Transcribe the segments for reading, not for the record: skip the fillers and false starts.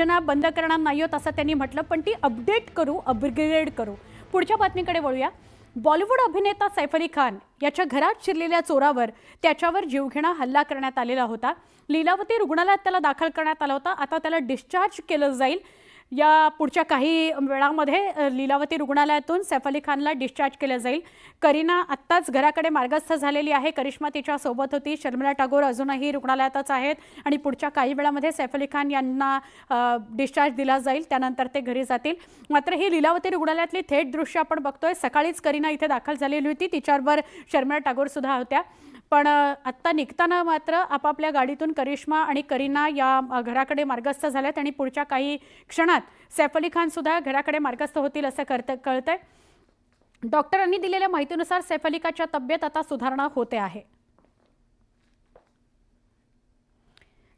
योजना बंद करणार नाही आहोत असं त्यांनी म्हटलं, पण ती अपडेट करू, अपग्रेड करू. पुढच्या बातमीकडे वळूया. बॉलिवूड अभिनेता सैफ अली खान याच्या घरात शिरलेल्या चोरावर त्याच्यावर जीवघेणा हल्ला करण्यात आलेला होता. लीलावती रुग्णालयात त्याला दाखल करण्यात आला होता. आता त्याला डिस्चार्ज केलं जाईल. या पुढच्या काही वेळामध्ये लीलावती रुग्णालयातून सैफ अली खानला डिस्चार्ज केलं जाईल. करीना आत्ताच घराकडे मार्गस्थ झालेली आहे. करिश्मा तिच्या सोबत होती. शर्मिला टागोर अजूनही रुग्णालयातच आहेत आणि पुढच्या काही वेळामध्ये सैफ अली खान यांना डिस्चार्ज दिला जाईल. त्यानंतर ते घरी जातील. मात्र ही लीलावती रुग्णालयातली थेट दृश्य आपण बघतोय. सकाळीच करीना इथे दाखल झालेली होती. तिच्यावर शर्मिला टागोर सुद्धा होत्या. पण आत्ता निघताना मात्र आपापल्या गाडीतून करिश्मा आणि करीना या घराकडे मार्गस्थ झाल्यात आणि पुढच्या काही क्षणात सैफ अली खान सुद्धा घराकडे मार्गस्थ होतील असं कळतंय. डॉक्टरांनी दिलेल्या माहितीनुसार सैफ अली खानच्या तब्येत आता सुधारणा होते आहे.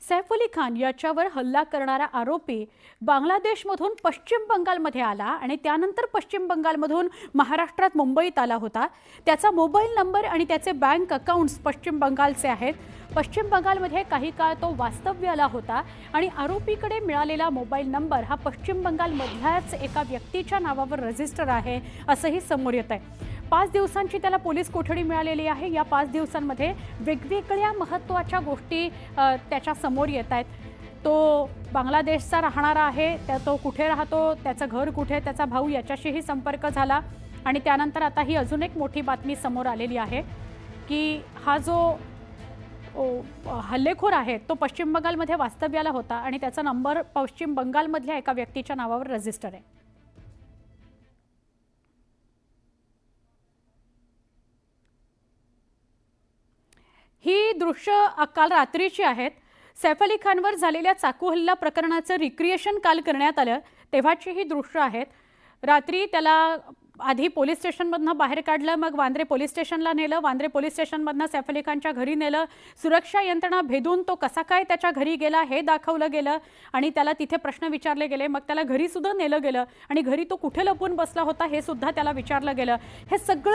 सैफ अली खान याच्यावर हल्ला करणारा आरोपी बांगलादेशमधून पश्चिम बंगालमध्ये आला आणि त्यानंतर पश्चिम बंगालमधून महाराष्ट्रात मुंबईत आला होता. त्याचा मोबाईल नंबर आणि त्याचे बँक अकाउंट्स पश्चिम बंगालचे आहेत. पश्चिम बंगालमध्ये काही काळ तो वास्तव्याला होता आणि आरोपीकडे मिळालेला मोबाईल नंबर हा पश्चिम बंगालमधल्याच एका व्यक्तीच्या नावावर रजिस्टर आहे असंही समोर येत आहे. 5 दिवसांची त्याला पोलीस कोठडी मिळालेली आहे. या 5 दिवसांमध्ये वेगवेगळ्या महत्त्वाच्या गोष्टी त्याच्या समोर येत आहेत. तो बांगलादेशचा राहणारा आहे. तो कुठे राहतो, त्याचं घर कुठे, त्याचा भाऊ याच्याशीही संपर्क झाला आणि त्यानंतर आता ही अजून एक मोठी बातमी समोर आलेली आहे की हा जो हल्लेखोर आहे तो पश्चिम बंगालमध्ये वास्तव्याला होता आणि त्याचा नंबर पश्चिम बंगालमधल्या एका व्यक्तीच्या नावावर रजिस्टर आहे. ही दृश्य काल रात्रीची आहेत. सैफ अली खानवर झालेल्या चाकू हल्ला प्रकरणाचं रिक्रिएशन काल करण्यात आलं तेव्हाची ही दृश्य आहेत. रात्री त्याला आधी पोलीस स्टेशनमधनं बाहेर काढलं, मग वांद्रे पोलीस स्टेशनला नेलं. वांद्रे पोलीस स्टेशनमधनं सैफ अली खानच्या घरी नेलं. सुरक्षा यंत्रणा भेदून तो कसा काय त्याच्या घरी गेला हे दाखवलं गेलं आणि त्याला तिथे प्रश्न विचारले गेले. मग त्याला घरी सुद्धा नेलं गेलं आणि घरी तो कुठे लपून बसला होता हे सुद्धा त्याला विचारलं गेलं. हे सगळं